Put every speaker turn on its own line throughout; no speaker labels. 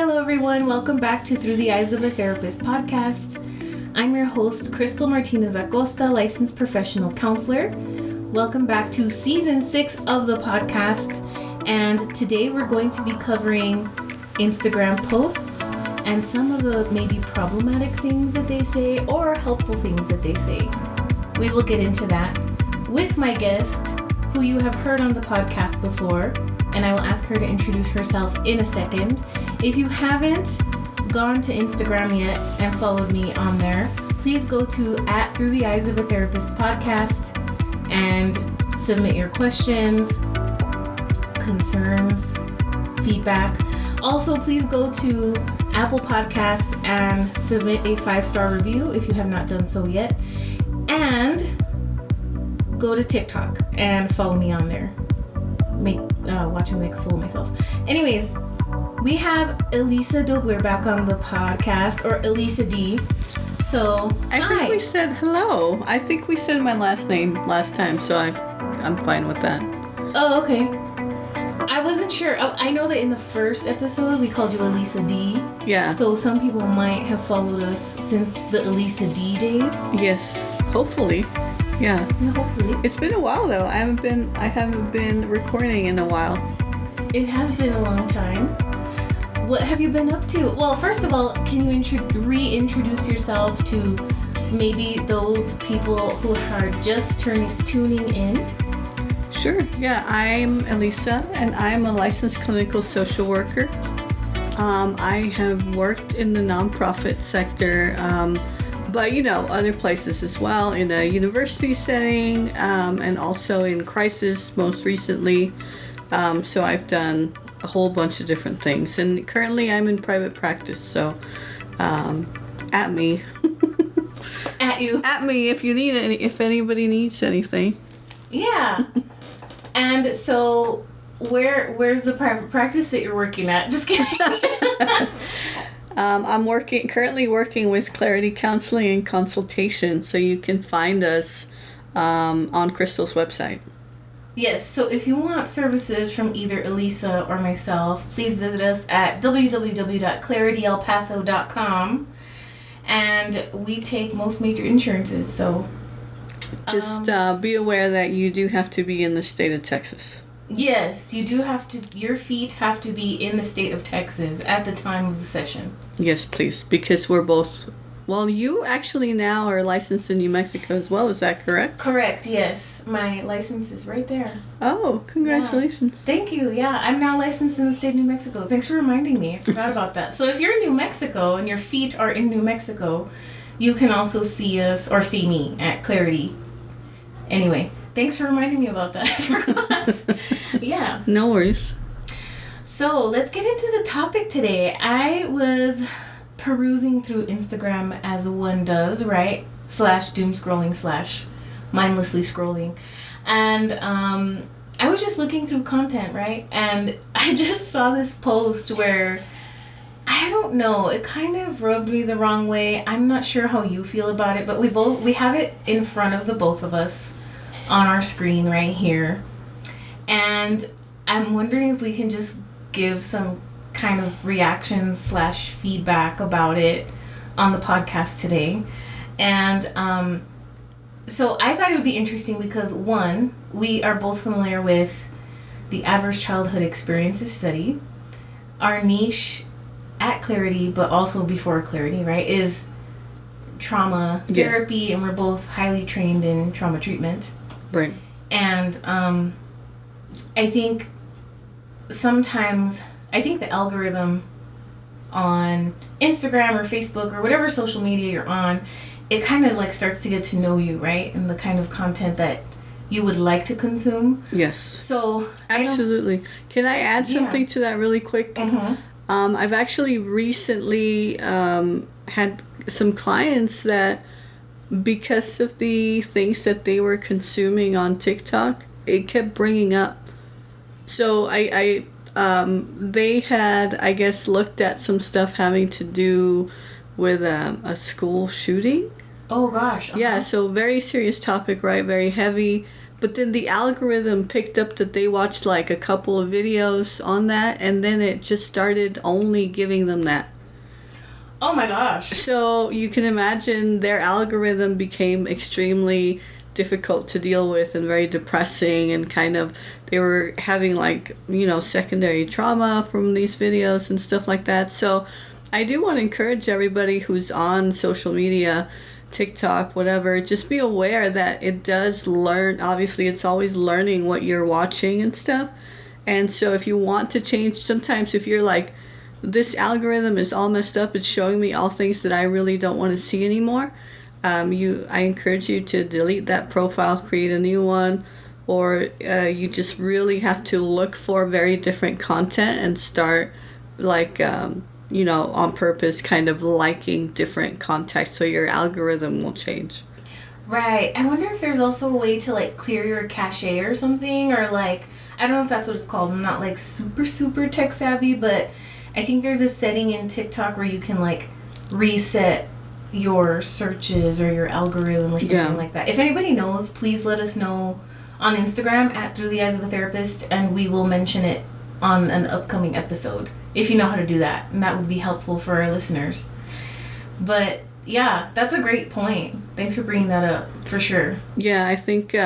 Hello, everyone. Welcome back to Through the Eyes of a Therapist podcast. I'm your host, Crystal Martinez Acosta, licensed professional counselor. Welcome back to season 6 of the podcast. And today we're going to be covering Instagram posts and some of the maybe problematic things that they say or helpful things that they say. We will get into that with my guest, who you have heard on the podcast before, and I will ask her to introduce herself in a second. If you haven't gone to Instagram yet and followed me on there, please go to @Through the Eyes of a Therapist podcast and submit your questions, concerns, feedback. Also, please go to Apple Podcasts and submit a 5-star review if you have not done so yet. And go to TikTok and follow me on there. Watch me make a fool of myself. Anyways, we have Elisa Dobler back on the podcast, or Elisa D. So,
I think we said hello. I think we said my last name last time, so I'm fine with that.
Oh, okay. I wasn't sure. I know that in the first episode we called you Elisa D.
Yeah.
So some people might have followed us since the Elisa D days.
Yes. Hopefully. Yeah.
Yeah, hopefully.
It's been a while though. I haven't been recording in a while.
It has been a long time. What have you been up to? Well, first of all, can you reintroduce yourself to maybe those people who are just tuning in?
Sure. Yeah, I'm Elisa, and I'm a licensed clinical social worker. I have worked in the nonprofit sector, but other places as well, in a university setting, and also in crisis most recently. So I've done a whole bunch of different things, and currently I'm in private practice. So, at me.
At you.
At me if you need if anybody needs anything.
Yeah. And so, where's the private practice that you're working at? Just kidding.
I'm currently working with Clarity Counseling and Consultation, so you can find us on Crystal's website.
Yes, so if you want services from either Elisa or myself, please visit us at www.clarityelpaso.com, and we take most major insurances, so...
Just be aware that you do have to be in the state of Texas.
Yes, you do have to, your feet have to be in the state of Texas at the time of the session.
Yes, please, because we're both... Well, you actually now are licensed in New Mexico as well, is that correct?
Correct, yes. My license is right there.
Oh, congratulations.
Yeah. Thank you, yeah. I'm now licensed in the state of New Mexico. Thanks for reminding me. I forgot about that. So if you're in New Mexico and your feet are in New Mexico, you can also see us, or see me, at Clarity. Anyway, thanks for reminding me about that. I forgot. Yeah.
No worries.
So let's get into the topic today. I was perusing through Instagram as one does, right? /doom scrolling / mindlessly scrolling. And I was just looking through content, right? And I just saw this post where, I don't know, it kind of rubbed me the wrong way. I'm not sure how you feel about it, but we have it in front of the both of us on our screen right here. And I'm wondering if we can just give some kind of reactions / feedback about it on the podcast today. And so I thought it would be interesting because, one, we are both familiar with the Adverse Childhood Experiences Study. Our niche at Clarity, but also before Clarity, right, is trauma therapy, and we're both highly trained in trauma treatment.
Right.
And I think sometimes, the algorithm on Instagram or Facebook or whatever social media you're on, it kind of like starts to get to know you, right? And the kind of content that you would like to consume.
Yes.
So
absolutely. Can I add something to that really quick?
Mm-hmm.
I've actually recently had some clients that, because of the things that they were consuming on TikTok, it kept bringing up. So they had, I guess, looked at some stuff having to do with a school shooting.
Oh gosh. Uh-huh.
Yeah, so very serious topic, right? Very heavy. But then the algorithm picked up that they watched like a couple of videos on that, and then it just started only giving them that.
Oh my gosh.
So you can imagine their algorithm became extremely difficult to deal with and very depressing, and kind of they were having like, secondary trauma from these videos and stuff like that. So I do want to encourage everybody who's on social media, TikTok, whatever, just be aware that it does learn. Obviously, it's always learning what you're watching and stuff. And so if you want to change, sometimes if you're like, this algorithm is all messed up, it's showing me all things that I really don't want to see anymore, I encourage you to delete that profile, create a new one, or you just really have to look for very different content and start like on purpose kind of liking different content, so your algorithm will change.
Right. I wonder if there's also a way to like clear your cache or something, or like, I don't know if that's what it's called. I'm not like super tech savvy, but I think there's a setting in TikTok where you can like reset your searches or your algorithm or something like that. If anybody knows, please let us know on Instagram at Through the Eyes of a Therapist, and we will mention it on an upcoming episode if you know how to do that, and that would be helpful for our listeners. But yeah, that's a great point. Thanks for bringing that up, for sure.
Yeah, I think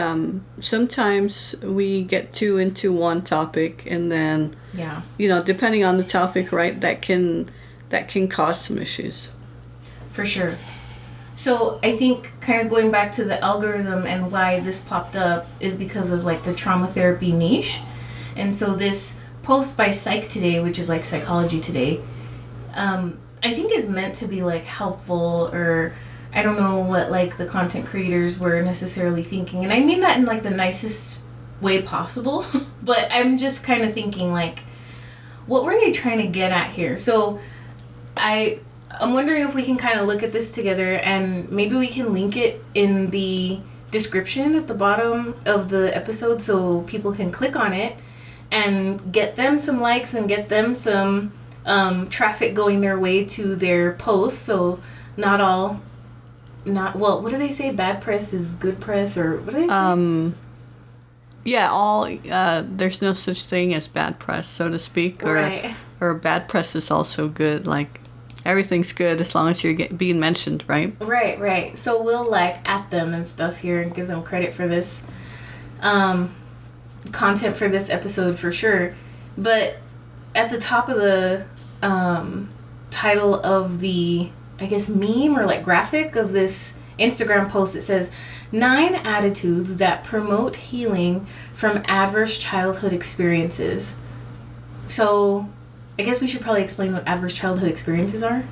sometimes we get too into one topic, and then depending on the topic, right, that can cause some issues.
For sure. So I think kind of going back to the algorithm and why this popped up is because of like the trauma therapy niche. And so this post by Psych Today, which is like Psychology Today, I think is meant to be like helpful, or I don't know what like the content creators were necessarily thinking. And I mean that in like the nicest way possible, but I'm just kind of thinking like, what were they trying to get at here? So I'm wondering if we can kind of look at this together, and maybe we can link it in the description at the bottom of the episode so people can click on it and get them some likes and get them some traffic going their way to their posts. So what do they say? Bad press is good press, or what do they say?
There's no such thing as bad press, so to speak, or bad press is also good. Like, everything's good as long as you're being mentioned, right?
Right. So we'll like at them and stuff here and give them credit for this content for this episode for sure. But at the top of the title of the, I guess, meme or like graphic of this Instagram post, it says 9 attitudes that promote healing from adverse childhood experiences. So I guess we should probably explain what adverse childhood experiences are.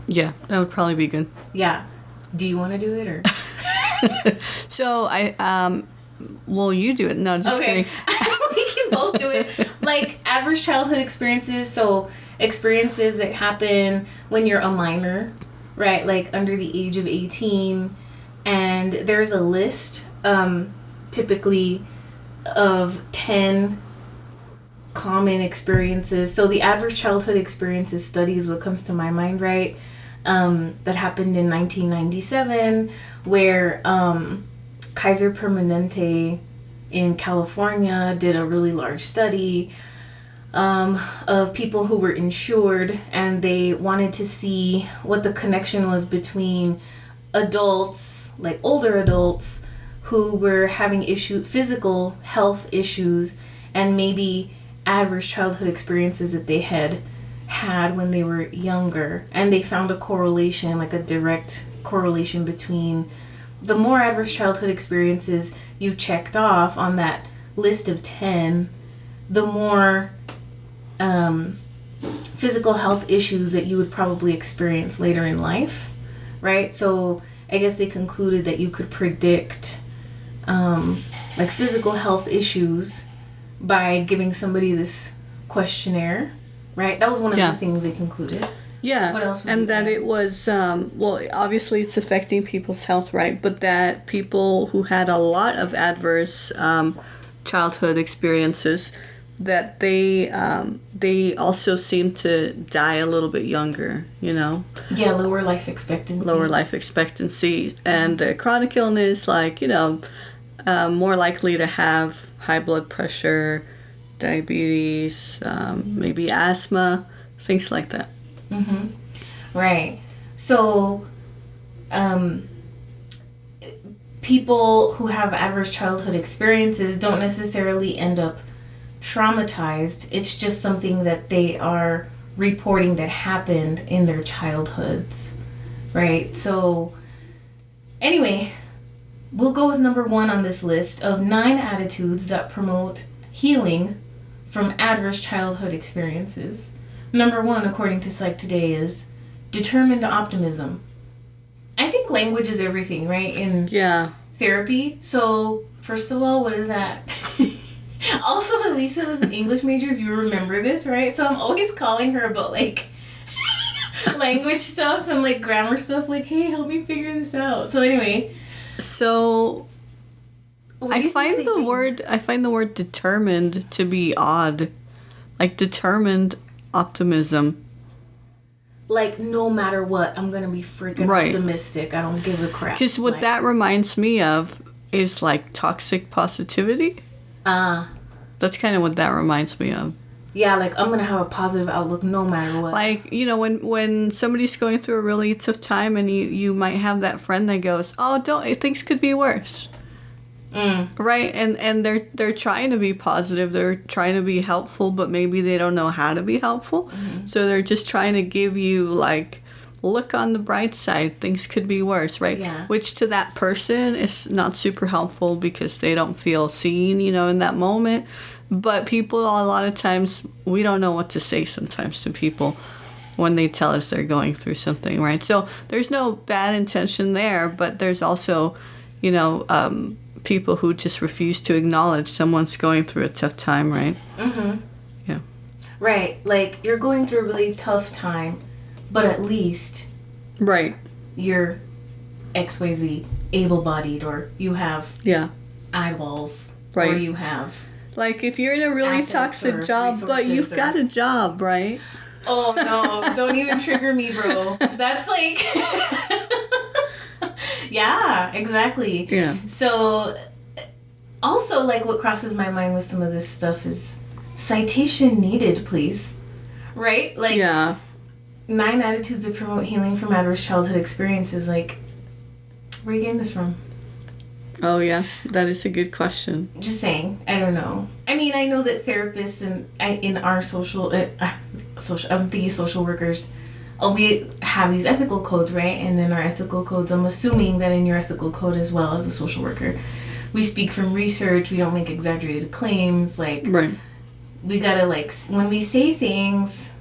Yeah, that would probably be good.
Yeah. Do you want to do it, or?
So you do it. No, just kidding.
We can both do it. Like adverse childhood experiences, so experiences that happen when you're a minor, right? Like under the age of 18, and there's a list, typically of 10 common experiences. So the adverse childhood experiences study is what comes to my mind, right? That happened in 1997, where Kaiser Permanente in California did a really large study of people who were insured, and they wanted to see what the connection was between adults, like older adults, who were having physical health issues, and maybe adverse childhood experiences that they had when they were younger. And they found a correlation, like a direct correlation between the more adverse childhood experiences you checked off on that list of 10, the more physical health issues that you would probably experience later in life, right? So I guess they concluded that you could predict like physical health issues by giving somebody this questionnaire, right? That was one of the things they concluded.
Yeah,
what else
and that it was, obviously it's affecting people's health, right? But that people who had a lot of adverse childhood experiences, that they also seem to die a little bit younger, Yeah,
lower life expectancy.
And chronic illness, like, more likely to have high blood pressure, diabetes, maybe asthma, things like that.
Mm-hmm. Right. So, people who have adverse childhood experiences don't necessarily end up traumatized. It's just something that they are reporting that happened in their childhoods. Right? So, anyway, we'll go with number 1 on this list of 9 attitudes that promote healing from adverse childhood experiences. Number 1, according to Psych Today, is determined optimism. I think language is everything, right? In therapy. So, first of all, what is that? Also, Elisa was an English major, if you remember this, right? So I'm always calling her about, like, language stuff and, like, grammar stuff. Like, hey, help me figure this out. So anyway.
So, I find the word determined to be odd. Like, determined optimism.
Like, no matter what, I'm going to be freaking optimistic. I don't give a crap.
Because what that reminds me of is, like, toxic positivity. That's kind of what that reminds me of.
Yeah, like, I'm going to have a positive outlook no matter what.
Like, you know, when somebody's going through a really tough time and you might have that friend that goes, oh, things could be worse. Right? And they're trying to be positive. They're trying to be helpful, but maybe they don't know how to be helpful. Mm-hmm. So they're just trying to give you, like, look on the bright side. Things could be worse, right?
Yeah.
Which to that person is not super helpful because they don't feel seen, you know, in that moment. But people, a lot of times, we don't know what to say sometimes to people when they tell us they're going through something, right? So there's no bad intention there, but there's also, you know, people who just refuse to acknowledge someone's going through a tough time, right?
Mm-hmm.
Yeah.
Right. Like, you're going through a really tough time, but at least you're XYZ, able-bodied, or you have eyeballs, or you have...
Like, if you're in a really toxic job, but you've got a job, right?
Oh, no. Don't even trigger me, bro. That's like... Yeah, exactly.
Yeah.
So, also, like, what crosses my mind with some of this stuff is citation needed, please. Right? Like, 9 attitudes that promote healing from adverse childhood experiences. Like, where are you getting this from?
Oh, yeah. That is a good question.
Just saying. I don't know. I mean, I know that therapists in our I'm thinking social workers, we have these ethical codes, right? And in our ethical codes, I'm assuming that in your ethical code as well as a social worker, we speak from research. We don't make exaggerated claims. Like, we gotta, like, when we say things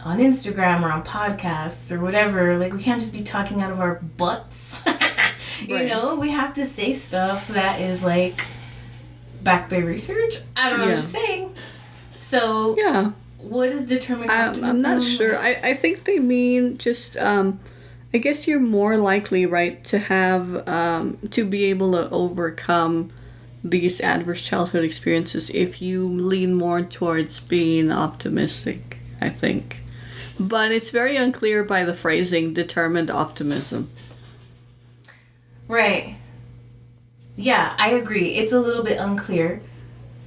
on Instagram or on podcasts or whatever, like, we can't just be talking out of our butts. You know, we have to say stuff that is, like, backed by research. I don't know, I'm just saying. So, what is determined optimism?
I'm not sure. I think they mean just, I guess you're more likely, right, to have, to be able to overcome these adverse childhood experiences if you lean more towards being optimistic, I think. But it's very unclear by the phrasing, determined optimism.
Right. Yeah, I agree. It's a little bit unclear.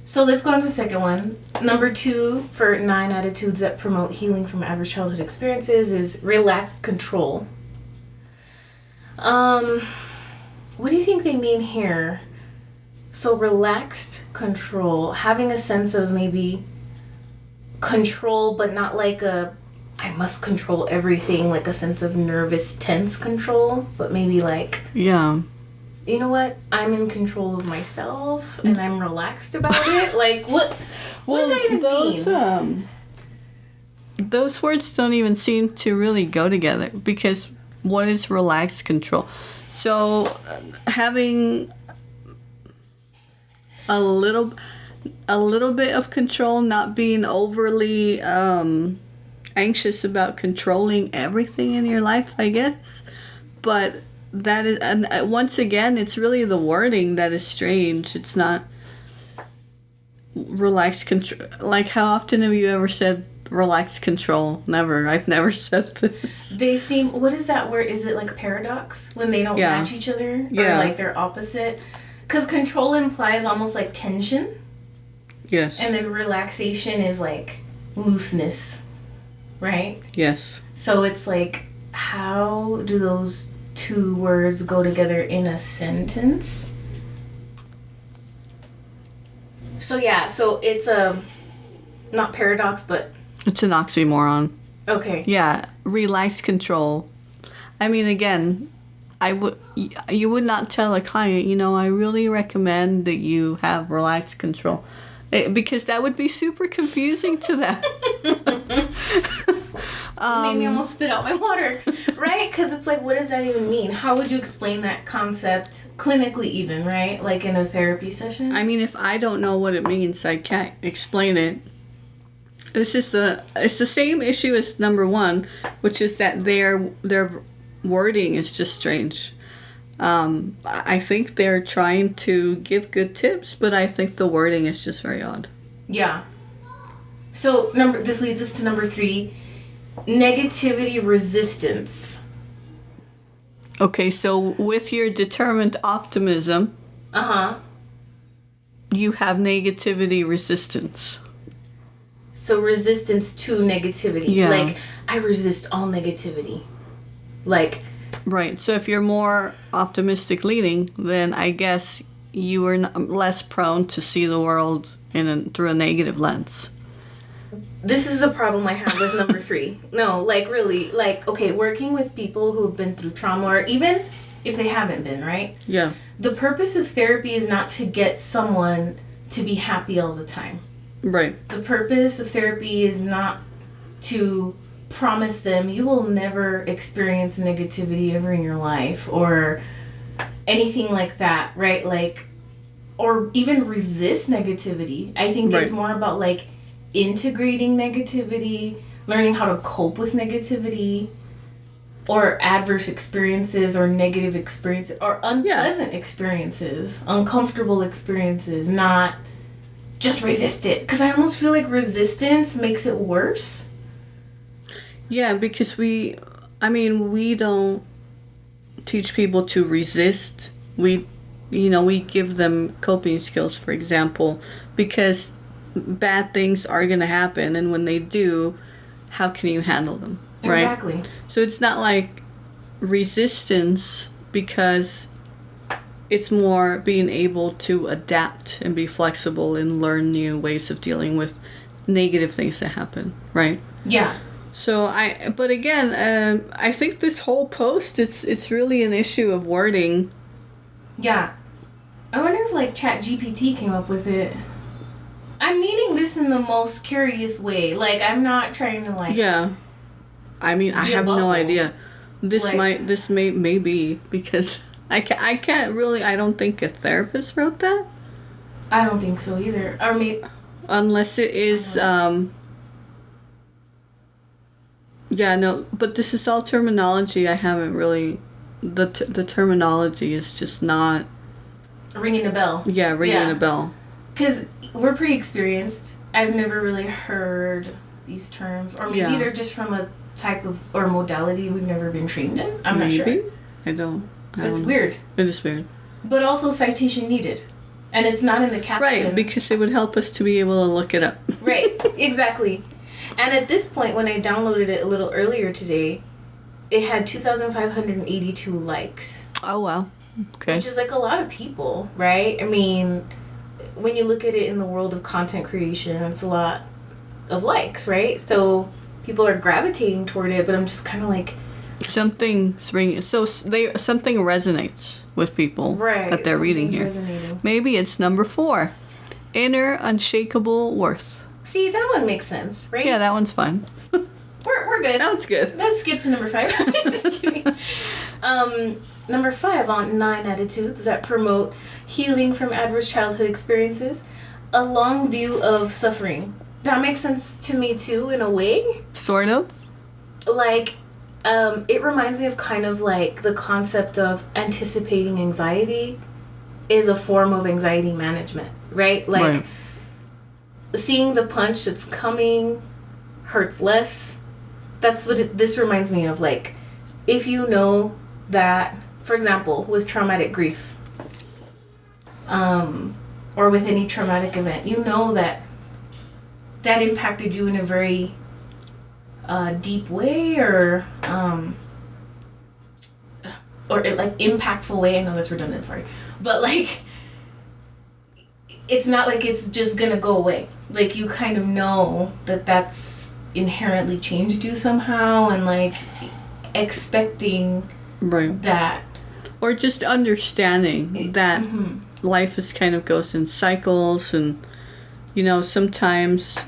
So let's go on to the second one. Number 2 for 9 attitudes that promote healing from adverse childhood experiences is relaxed control. What do you think they mean here? So relaxed control, having a sense of maybe control, but not like I must control everything, like a sense of nervous, tense control, but maybe like...
Yeah.
You know what? I'm in control of myself, and I'm relaxed about it. Like, what does that even mean?
Those words don't even seem to really go together, because what is relaxed control? So, having a little bit of control, not being overly... anxious about controlling everything in your life, I guess. But that is, and once again, it's really the wording that is strange. It's not relaxed control. Like, how often have you ever said relaxed control? Never. I've never said this.
They seem, what is that word? Is it like a paradox when they don't match each other? Or like they're opposite? Because control implies almost like tension,
Yes.
and then relaxation is like looseness, right?
Yes.
So it's like, how do those two words go together in a sentence? So yeah, so it's a, not paradox, but
It's an oxymoron.
okay.
Yeah, relaxed control. I mean, again, you would not tell a client, I really recommend that you have relaxed control, because that would be super confusing to them.
Made me almost spit out my water, right? Because it's like, what does that even mean? How would you explain that concept clinically, even, right? Like in a therapy session?
I mean, if I don't know what it means, I can't explain it. It's the same issue as number one, which is that their wording is just strange. I think they're trying to give good tips, but I think the wording is just very odd.
Yeah. So this leads us to number 3, negativity resistance.
Okay, so with your determined optimism, you have negativity resistance.
So resistance to negativity.
Yeah.
Like, I resist all negativity. Like,
Right. So if you're more optimistic leaning, then I guess you are less prone to see the world through a negative lens.
this is the problem I have with number 3. No, like, really, like, okay, working with people who have been through trauma, or even if they haven't been, right?
Yeah.
The purpose of therapy is not to get someone to be happy all the time.
Right.
The purpose of therapy is not to promise them you will never experience negativity ever in your life or anything like that, right? Like, or even resist negativity. I think it's more about like integrating negativity, learning how to cope with negativity or adverse experiences or negative experiences or unpleasant experiences, uncomfortable experiences, not just resist it. Because I almost feel like resistance makes it worse.
Yeah, because we don't teach people to resist. We give them coping skills, for example, because bad things are going to happen. And when they do, how can you handle them? Right?
Exactly.
So it's not like resistance, because it's more being able to adapt and be flexible and learn new ways of dealing with negative things that happen, right?
Yeah.
So but again, I think this whole post, it's really an issue of wording.
Yeah. I wonder if like ChatGPT came up with it. I'm meaning this in the most curious way. Like, I'm not trying to like.
Yeah. I mean, I have no idea. This may be, because I can't really, I don't think a therapist wrote that.
I don't think so either. Or maybe.
Unless it is, yeah, no, but this is all terminology. I haven't really, the terminology is just not.
Ringing a bell.
Yeah, ringing a bell.
Because we're pretty experienced. I've never really heard these terms. Or maybe they're just from a type of, or modality we've never been trained in. I'm not sure.
I don't.
It's weird.
It is weird.
But also citation needed. And it's not in the caption.
Right, because it would help us to be able to look it up.
Right, exactly. And at this point, when I downloaded it a little earlier today, it had 2,582 likes.
Oh, wow. Okay.
Which is like a lot of people, right? I mean, when you look at it in the world of content creation, it's a lot of likes, right? So people are gravitating toward it, but I'm just kind of like...
Something's ringing. So something resonates with people that they're reading here.
Resonating.
Maybe it's number 4. Inner unshakable worth.
See, that one makes sense, right?
Yeah, that one's fine.
We're good.
That one's good.
Let's skip to number 5. Just kidding. Number 5 on 9 attitudes that promote healing from adverse childhood experiences. A long view of suffering. That makes sense to me too, in a way.
Sort of.
Like, it reminds me of kind of like the concept of anticipating anxiety is a form of anxiety management, right? Like, seeing the punch that's coming hurts less. That's what this reminds me of. Like, if you know that, for example, with traumatic grief, or with any traumatic event, you know that impacted you in a very deep way, or like impactful way. I know that's redundant, sorry, but like it's not like it's just gonna go away. Like you kind of know that that's inherently changed you somehow, and like expecting that,
or just understanding that life is kind of goes in cycles, and you know, sometimes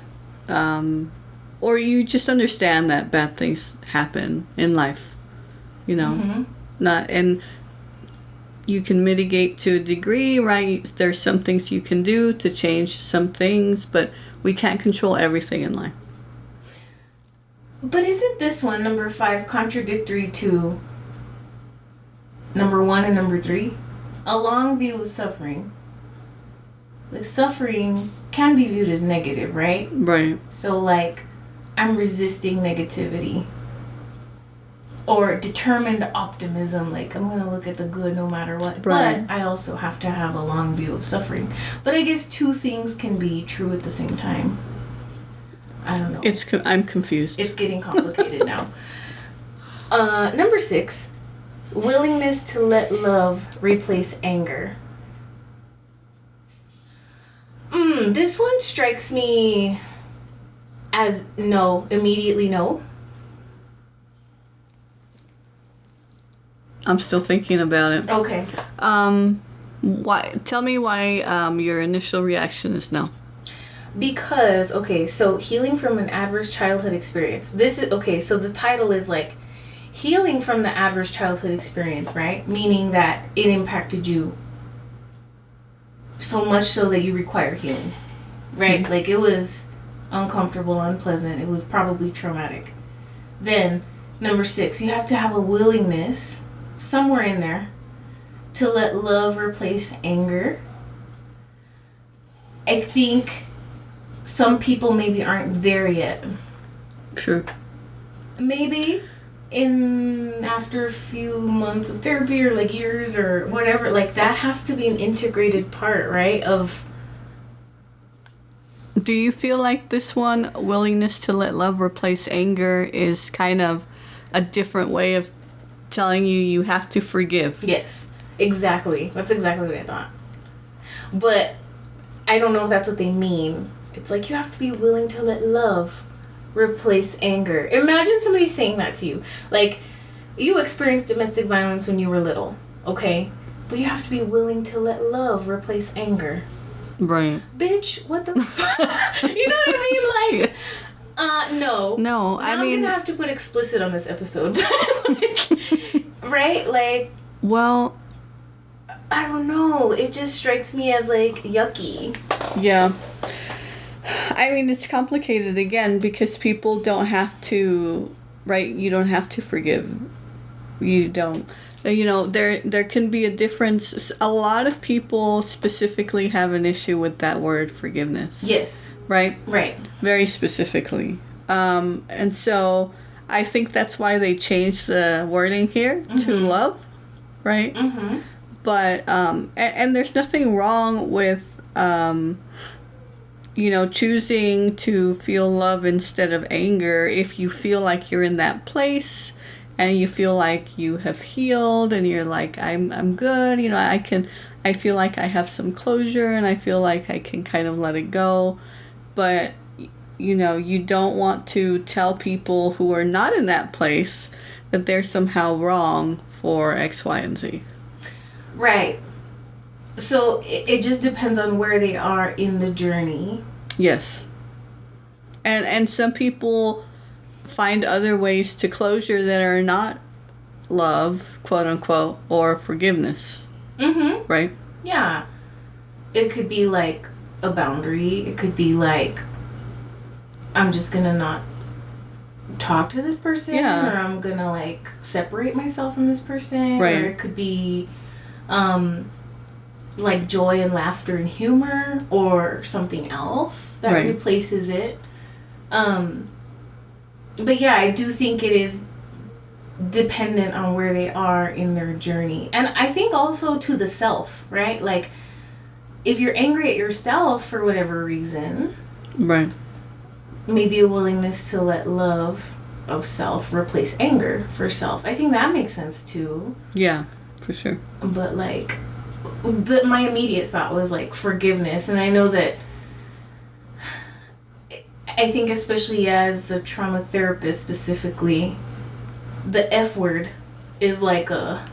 or you just understand that bad things happen in life, you know, not, and you can mitigate to a degree, right? There's some things you can do to change some things, but we can't control everything in life.
But isn't this one, number 5, contradictory to number 1 and number 3? A long view of suffering. Like, suffering can be viewed as negative, right?
Right.
So, like, I'm resisting negativity. Or determined optimism, like, I'm going to look at the good no matter what.
Right.
But I also have to have a long view of suffering. But I guess two things can be true at the same time. I don't know.
I'm confused.
It's getting complicated now. Number 6, willingness to let love replace anger. This one strikes me as no, immediately no.
I'm still thinking about it.
Okay.
Why? Tell me why your initial reaction is no.
Because, okay, so healing from an adverse childhood experience. This is, okay, so the title is like healing from the adverse childhood experience, right? Meaning that it impacted you so much so that you require healing, right? Mm-hmm. Like it was uncomfortable, unpleasant. It was probably traumatic. Then, number 6, you have to have a willingness somewhere in there to let love replace anger. I think some people maybe aren't there yet.
True.
Maybe after a few months of therapy or like years or whatever, like that has to be an integrated part, right? Of.
Do you feel like this one, willingness to let love replace anger, is kind of a different way of telling you have to forgive?
Yes, exactly. That's exactly what I thought. But I don't know if that's what they mean. It's like you have to be willing to let love replace anger. Imagine somebody saying that to you. Like, you experienced domestic violence when you were little, okay? But you have to be willing to let love replace anger.
Right.
Bitch, what the fuck? You know what I mean? Like, no.
No, I mean...
I'm gonna have to put explicit on this episode. Like, right? Like...
Well...
I don't know. It just strikes me as, like, yucky.
Yeah. I mean, it's complicated again because people don't have to, right? You don't have to forgive. You don't. You know, there can be a difference. A lot of people specifically have an issue with that word forgiveness.
Yes.
Right?
Right.
Very specifically. And so I think that's why they changed the wording here to love, right? Mm-hmm. But, and there's nothing wrong with, you know, choosing to feel love instead of anger if you feel like you're in that place and you feel like you have healed and you're like, I'm good, you know, I feel like I have some closure and I feel like I can kind of let it go. But, you know, you don't want to tell people who are not in that place that they're somehow wrong for X, Y, and Z.
Right. So it just depends on where they are in the journey.
Yes. And some people find other ways to closure that are not love, quote unquote, or forgiveness. Mm-hmm. Right?
Yeah. It could be like a boundary. It could be like, I'm just gonna not talk to this person. Yeah. Or I'm gonna like separate myself from this person.
Right.
Or it could be like joy and laughter and humor or something else that replaces it. But yeah, I do think it is dependent on where they are in their journey. And I think also to the self, right? Like, if you're angry at yourself for whatever reason,
Right.
maybe a willingness to let love of self replace anger for self. I think that makes sense too.
Yeah, for sure.
But like, my immediate thought was like forgiveness, and I know that. I think especially as a trauma therapist specifically, the F word is like a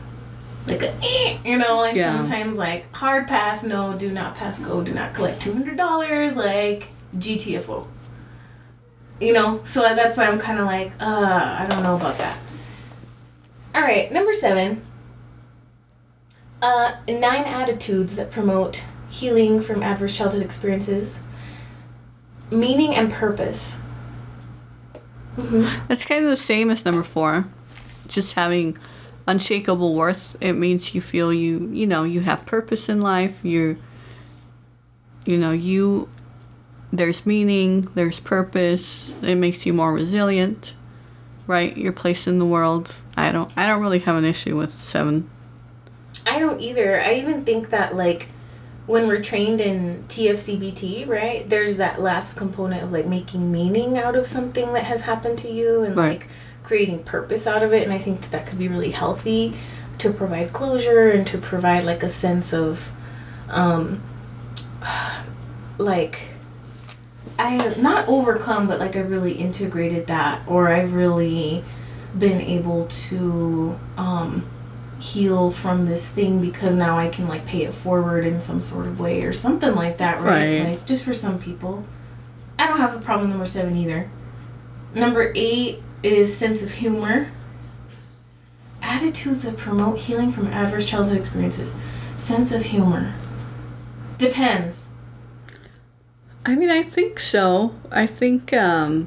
Yeah.
sometimes like hard pass, no, do not pass go, do not collect $200, like GTFO. So that's why I'm kind of like, I don't know about that. All right, number 7. 9 attitudes that promote healing from adverse childhood experiences. Meaning and purpose. Mm-hmm.
That's kind of the same as number 4. Just having unshakable worth. It means you feel you have purpose in life. There's meaning, there's purpose. It makes you more resilient, right? Your place in the world. I don't really have an issue with 7.
I don't either. I even think that like when we're trained in TFCBT, right? There's that last component of like making meaning out of something that has happened to you and
right.
like creating purpose out of it, and I think that could be really healthy to provide closure and to provide like a sense of like I have not overcome, but like I really integrated that, or I've really been able to heal from this thing because now I can like pay it forward in some sort of way or something like that, right? Like just for some people. I don't have a problem with number 7 either. Number 8 is sense of humor. Attitudes that promote healing from adverse childhood experiences. Sense of humor. Depends.
I mean, I think so. I think a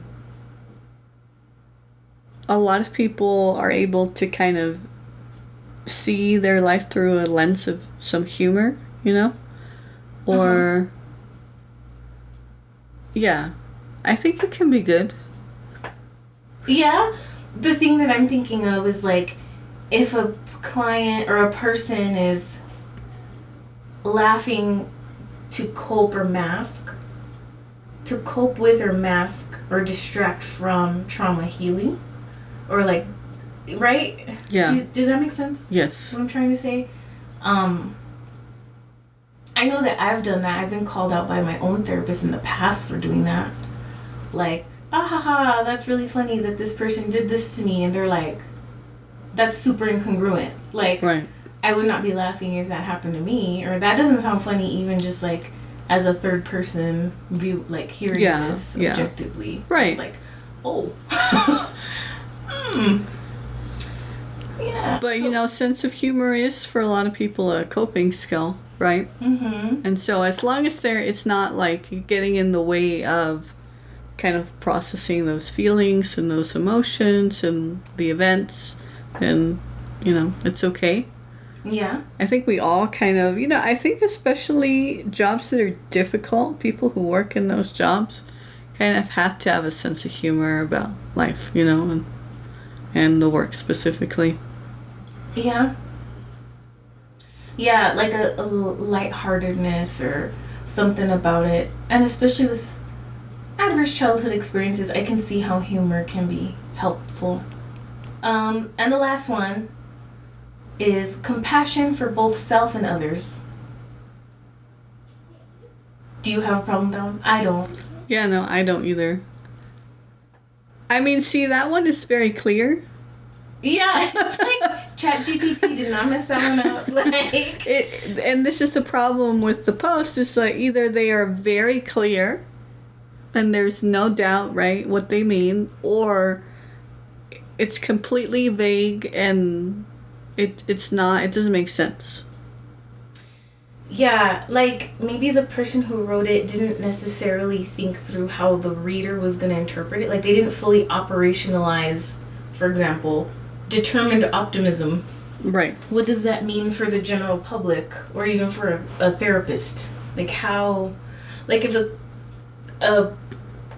lot of people are able to kind of see their life through a lens of some humor, Or, yeah, I think it can be good.
Yeah, the thing that I'm thinking of is like if a client or a person is laughing to cope with or mask or distract from trauma healing, or like, right?
Yeah.
Does that make sense?
Yes.
What I'm trying to say? I know that I've done that. I've been called out by my own therapist in the past for doing that. Like, that's really funny that this person did this to me, and they're like, that's super incongruent. Like,
right.
I would not be laughing if that happened to me, or that doesn't sound funny even just like as a third person view, like hearing this objectively.
Right.
It's like, oh. Yeah.
But sense of humor is for a lot of people a coping skill, right?
Mm-hmm.
And so as long as it's not like getting in the way of kind of processing those feelings and those emotions and the events, and it's okay.
Yeah.
I think we all kind of, I think especially jobs that are difficult, people who work in those jobs kind of have to have a sense of humor about life, and the work specifically.
Yeah. Yeah, like a lightheartedness or something about it. And especially with adverse childhood experiences, I can see how humor can be helpful. And the last one is compassion for both self and others. Do you have a problem with that one? I don't.
Yeah, no, I don't either. I mean, see, that one is very clear.
Yeah, it's like ChatGPT did not mess that one up. Like,
and this is the problem with the post. It's like either they are very clear, and there's no doubt, right, what they mean, or it's completely vague and it's not. It doesn't make sense.
Yeah, like maybe the person who wrote it didn't necessarily think through how the reader was going to interpret it. Like they didn't fully operationalize, for example, determined optimism.
Right.
What does that mean for the general public or even for a therapist? Like how, like if a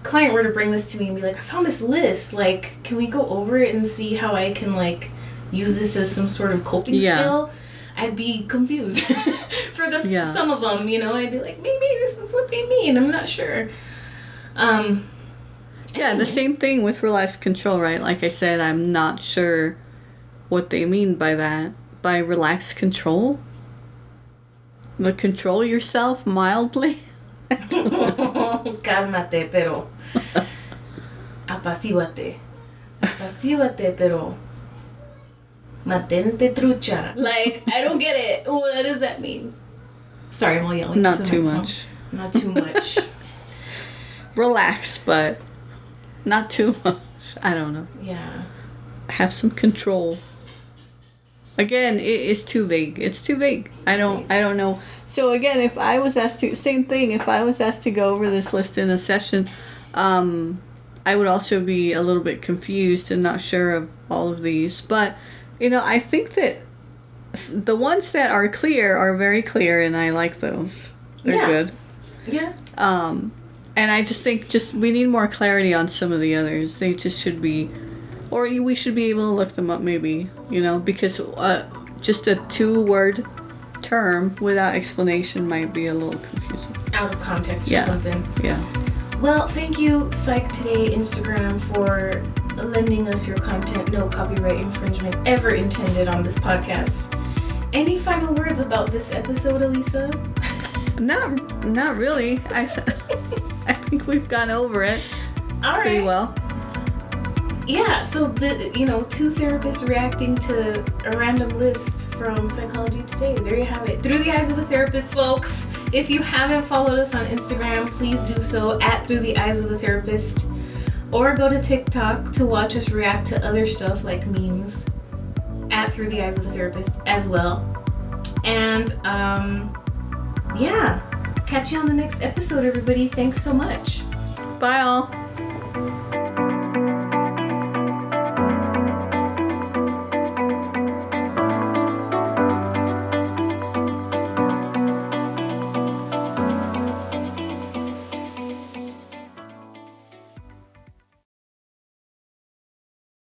client were to bring this to me and be like, I found this list, like can we go over it and see how I can like use this as some sort of coping skill? I'd be confused for
Yeah.
some of them, you know. I'd be like, maybe this is what they mean. I'm not sure.
Yeah, the same thing with relaxed control, right? Like I said, I'm not sure what they mean by that. By relaxed control? To control yourself mildly?
Cálmate, pero apacíguate. Apacíguate, pero mantente trucha. Like, I don't get it. What does that mean? Sorry, I'm all yelling.
Not
into
too
the
much.
microphone. Not too much.
Relax, but not too much. I don't know.
Yeah.
Have some control. Again, it's too vague. It's too vague. I don't know. So again, if I was asked to, same thing, if I was asked to go over this list in a session, I would also be a little bit confused and not sure of all of these. But, you know, I think that the ones that are clear are very clear, and I like those. They're
Yeah.
good.
Yeah.
And I just think we need more clarity on some of the others. They just should be, or we should be able to look them up maybe, you know, because just a 2-word term without explanation might be a little confusing.
Out of context or
Yeah.
something.
Yeah.
Well, thank you, Psych Today Instagram, for lending us your content. No copyright infringement ever intended on this podcast. Any final words about this episode, Elisa?
Not really. I think we've gone over it
All right.
pretty well.
Yeah, so two therapists reacting to a random list from Psychology Today. There you have it. Through the Eyes of a Therapist, folks. If you haven't followed us on Instagram, please do so at Through the Eyes of a Therapist. Or go to TikTok to watch us react to other stuff like memes at Through the Eyes of a Therapist as well. And yeah, catch you on the next episode, everybody. Thanks so much.
Bye all.